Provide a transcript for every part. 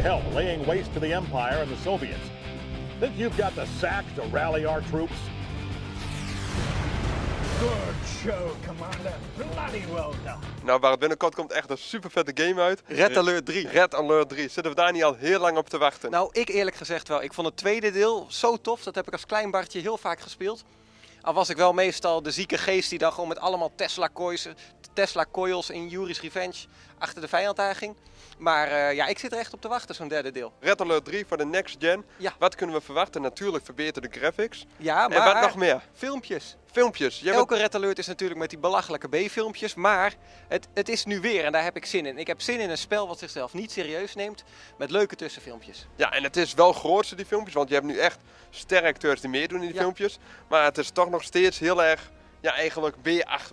hell, laying waste to the Empire and the Soviets. Think you've got the sack to rally our troops? Good show, Commander. Bloody well done. Nou, waar het binnenkort komt echt een super vette game uit. Red Alert 3. Red Alert 3. Zitten we daar niet al heel lang op te wachten? Nou, ik eerlijk gezegd wel. Ik vond het tweede deel zo tof. Dat heb ik als klein Bartje heel vaak gespeeld. Al was ik wel meestal de zieke geest die dan gewoon met allemaal Tesla coils in Yuri's Revenge achter de vijand aan ging. Maar ja, ik zit er echt op te wachten, zo'n derde deel. Red Alert 3 voor de next gen. Ja. Wat kunnen we verwachten? Natuurlijk verbeterde graphics. Ja, maar En wat nog meer? Filmpjes. Filmpjes. Elke Red Alert is natuurlijk met die belachelijke B-filmpjes, maar het is nu weer en daar heb ik zin in. Ik heb zin in een spel wat zichzelf niet serieus neemt, met leuke tussenfilmpjes. Ja, en het is wel grootste die filmpjes, want je hebt nu echt steracteurs die meedoen in die filmpjes. Maar het is toch nog steeds heel erg, ja, eigenlijk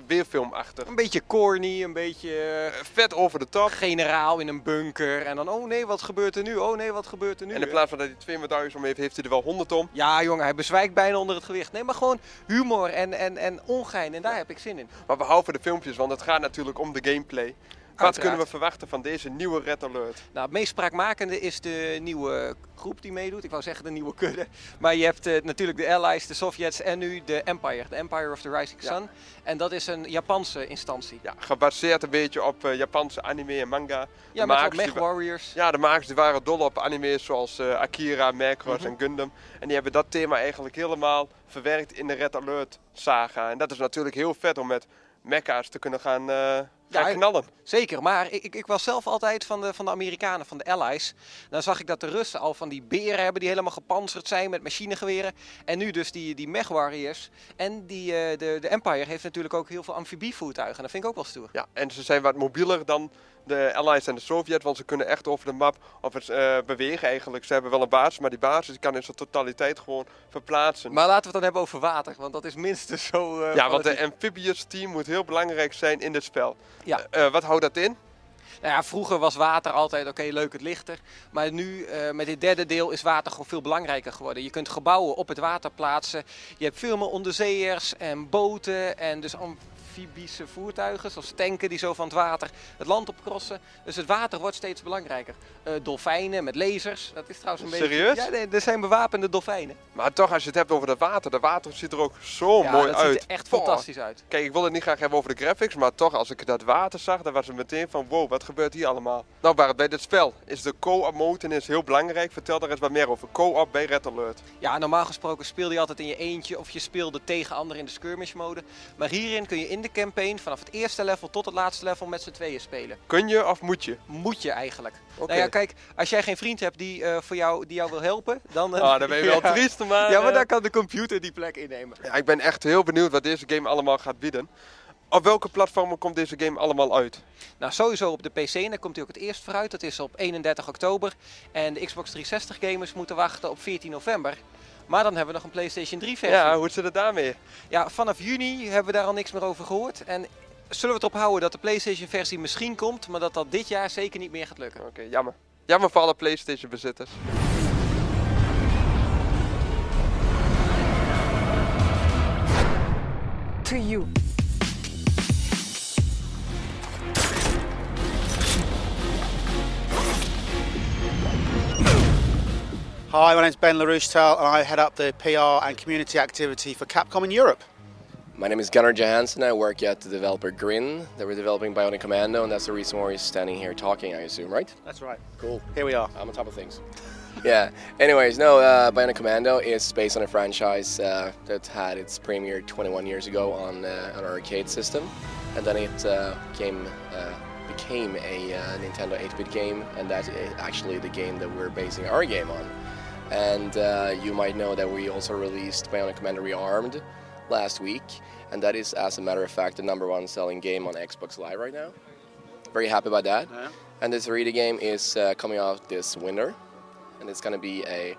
B-filmachtig. Een beetje corny, een beetje vet over de top. Generaal in een bunker en dan, oh nee, wat gebeurt er nu? Oh nee, wat gebeurt er nu? En in plaats van dat hij 2 medailles om heeft, heeft hij er wel 100 om. Ja jongen, hij bezwijkt bijna onder het gewicht. Nee, maar gewoon humor en ongein en daar heb ik zin in. Maar we houden de filmpjes, want het gaat natuurlijk om de gameplay. Wat Uiteraard. kunnen we verwachten van deze nieuwe Red Alert? Nou, het meest spraakmakende is de nieuwe groep die meedoet. Ik wou zeggen de nieuwe kudde. Maar je hebt natuurlijk de Allies, de Sovjets en nu de Empire. De Empire of the Rising Sun. En dat is een Japanse instantie. Ja, gebaseerd een beetje op Japanse anime en manga. Ja, met wat mech warriors. Ja, de makers die waren dol op anime's zoals Akira, Macross en Gundam. En die hebben dat thema eigenlijk helemaal verwerkt in de Red Alert saga. En dat is natuurlijk heel vet om met mecha's te kunnen gaan knallen. Zeker, maar ik was zelf altijd van de Amerikanen, van de Allies. Dan zag ik dat de Russen al van die beren hebben die helemaal gepantserd zijn met machinegeweren. En nu dus die mech warriors. En de Empire heeft natuurlijk ook heel veel amfibievoertuigen. Dat vind ik ook wel stoer. Ja, en ze zijn wat mobieler dan de Allies en de Sovjet, want ze kunnen echt over de map of het bewegen eigenlijk. Ze hebben wel een basis, maar die basis kan in zijn totaliteit gewoon verplaatsen. Maar laten we het dan hebben over water, want dat is minstens zo... ja, want de amphibious team moet heel belangrijk zijn in dit spel. Ja. Wat houdt dat in? Nou ja, vroeger was water altijd oké, leuk, het lichter. Maar nu met dit derde deel is water gewoon veel belangrijker geworden. Je kunt gebouwen op het water plaatsen. Je hebt veel meer onderzeeërs en boten en dus amfibische voertuigen, zoals tanken die zo van het water het land opcrossen. Dus het water wordt steeds belangrijker. Dolfijnen met lasers, dat is trouwens een beetje... Serieus? Ja, nee, er zijn bewapende dolfijnen. Maar toch, als je het hebt over dat water ziet er ook zo mooi dat uit. ziet er echt fantastisch uit. Kijk, ik wil het niet graag hebben over de graphics, maar toch, als ik dat water zag, dan was het meteen van wow, wat gebeurt hier allemaal? Nou Bart, bij dit spel is de co-op mode heel belangrijk. Vertel daar eens wat meer over. Co-op bij Red Alert. Ja, normaal gesproken speelde je altijd in je eentje of je speelde tegen anderen in de skirmish mode. Maar hierin kun je in de campaign vanaf het eerste level tot het laatste level met z'n tweeën spelen. Kun je of moet je? Moet je eigenlijk. Okay. Nou ja, kijk, als jij geen vriend hebt die jou wil helpen, dan... dan ben je wel triest, maar... Ja, maar dan kan de computer die plek innemen. Ja, ik ben echt heel benieuwd wat deze game allemaal gaat bieden. Op welke platformen komt deze game allemaal uit? Nou, sowieso op de PC en daar komt hij ook het eerst vooruit. Dat is op 31 oktober. En de Xbox 360 gamers moeten wachten op 14 november. Maar dan hebben we nog een PlayStation 3 versie. Ja, hoe zit het daarmee? Ja, vanaf juni hebben we daar al niks meer over gehoord. En zullen we het erop houden dat de PlayStation versie misschien komt, maar dat dat dit jaar zeker niet meer gaat lukken. Oké, jammer. Jammer voor alle PlayStation bezitters. To you. Hi, my name's Ben LaRouche-Tal and I head up the PR and community activity for Capcom in Europe. My name is Gunnar Johansson. I work at the developer Grin. They were developing Bionic Commando, and that's the reason why we're standing here talking, I assume, right? That's right. Cool. Here we are. I'm on top of things. Yeah. Anyways, no, Bionic Commando is based on a franchise that had its premiere 21 years ago on an arcade system, and then it became a Nintendo 8-bit game, and that is actually the game that we're basing our game on. And you might know that we also released Bionic Commando Rearmed last week, and that is, as a matter of fact, the #1 selling game on Xbox Live right now. Very happy about that. Yeah. And the 3D game is coming out this winter, and it's going to be a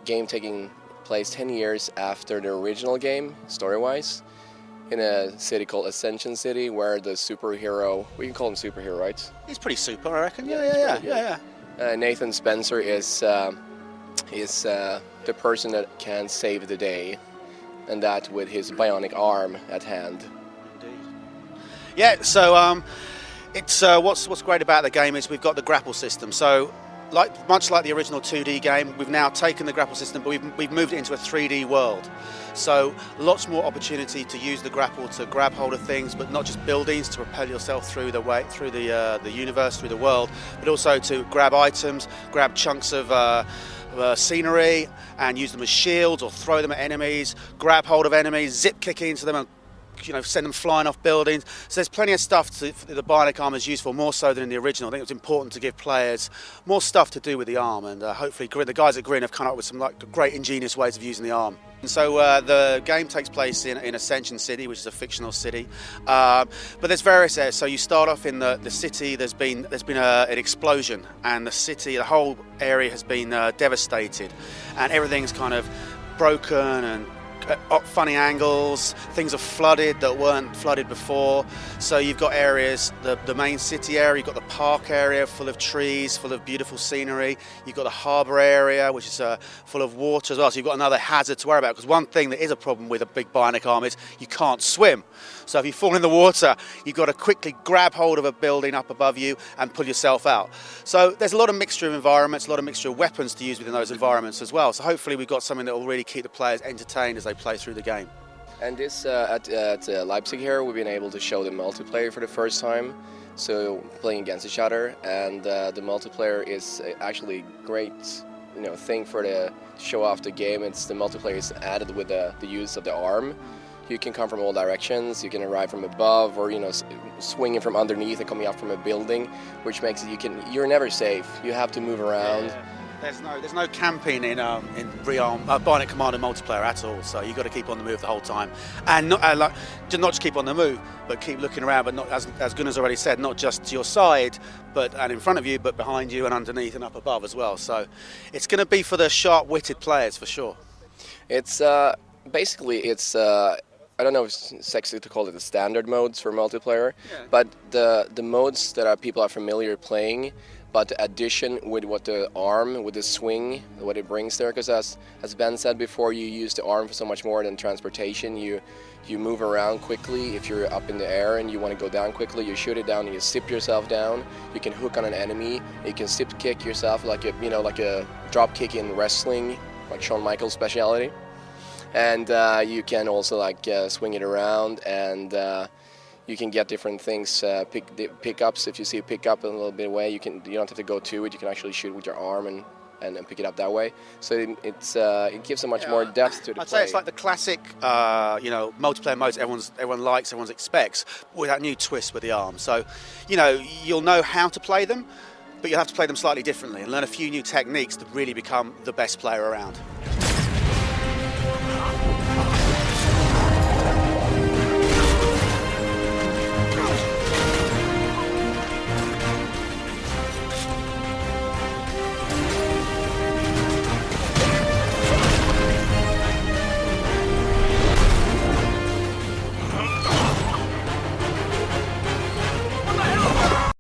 game taking place 10 years after the original game, story-wise, in a city called Ascension City, where the superhero, we can call him superhero, right? He's pretty super, I reckon. Yeah. Nathan Spencer is the person that can save the day, and that with his bionic arm at hand. Indeed. Yeah, so it's what's great about the game is we've got the grapple system. So much like the original 2D game, we've now taken the grapple system, but we've moved it into a 3D world. So lots more opportunity to use the grapple to grab hold of things, but not just buildings to propel yourself through the universe, through the world, but also to grab items, grab chunks of scenery and use them as shields or throw them at enemies, grab hold of enemies, zip kick into them and send them flying off buildings. So there's plenty of stuff the Bionic arm is used for, more so than in the original. I think it was important to give players more stuff to do with the arm, and hopefully the guys at Grin have come up with some great ingenious ways of using the arm. And so the game takes place in Ascension City, which is a fictional city, but there's various areas. So you start off in the city. There's been an explosion, and the whole area has been devastated, and everything's kind of broken and funny angles. Things are flooded that weren't flooded before. So you've got areas, the main city area, you've got the park area full of trees, full of beautiful scenery. You've got the harbour area, which is full of water as well. So you've got another hazard to worry about, because one thing that is a problem with a big Bionic arm is you can't swim. So if you fall in the water, you've got to quickly grab hold of a building up above you and pull yourself out. So there's a lot of mixture of environments, a lot of mixture of weapons to use within those environments as well. So hopefully we've got something that will really keep the players entertained as they play through the game. And this at Leipzig here, we've been able to show the multiplayer for the first time. So playing against each other, and the multiplayer is actually a great thing for to show off the game. The multiplayer is added with the use of the arm. You can come from all directions. You can arrive from above, or swinging from underneath and coming up from a building, which makes it you're never safe. You have to move around. Yeah. There's no camping in Bionic Commando multiplayer at all. So you've got to keep on the move the whole time, and not just keep on the move, but keep looking around. But not, as Gunnar's already said, not just to your side, and in front of you, but behind you and underneath and up above as well. So it's going to be for the sharp-witted players for sure. It's basically I don't know if it's sexy to call it the standard modes for multiplayer, but the modes that people are familiar playing, but the addition with what the arm, with the swing, what it brings there, because as Ben said before, you use the arm for so much more than transportation. You move around quickly. If you're up in the air and you want to go down quickly, you shoot it down and you zip yourself down. You can hook on an enemy. You can zip kick yourself like a drop kick in wrestling, like Shawn Michaels' speciality. And you can also swing it around, and you can get different things, pickups. If you see a pickup a little bit away, you don't have to go to it. You can actually shoot with your arm and pick it up that way. So it gives a much more depth to the play. I'd say it's like the classic multiplayer modes everyone likes, everyone expects, with that new twist with the arm. So you'll know how to play them, but you'll have to play them slightly differently and learn a few new techniques to really become the best player around.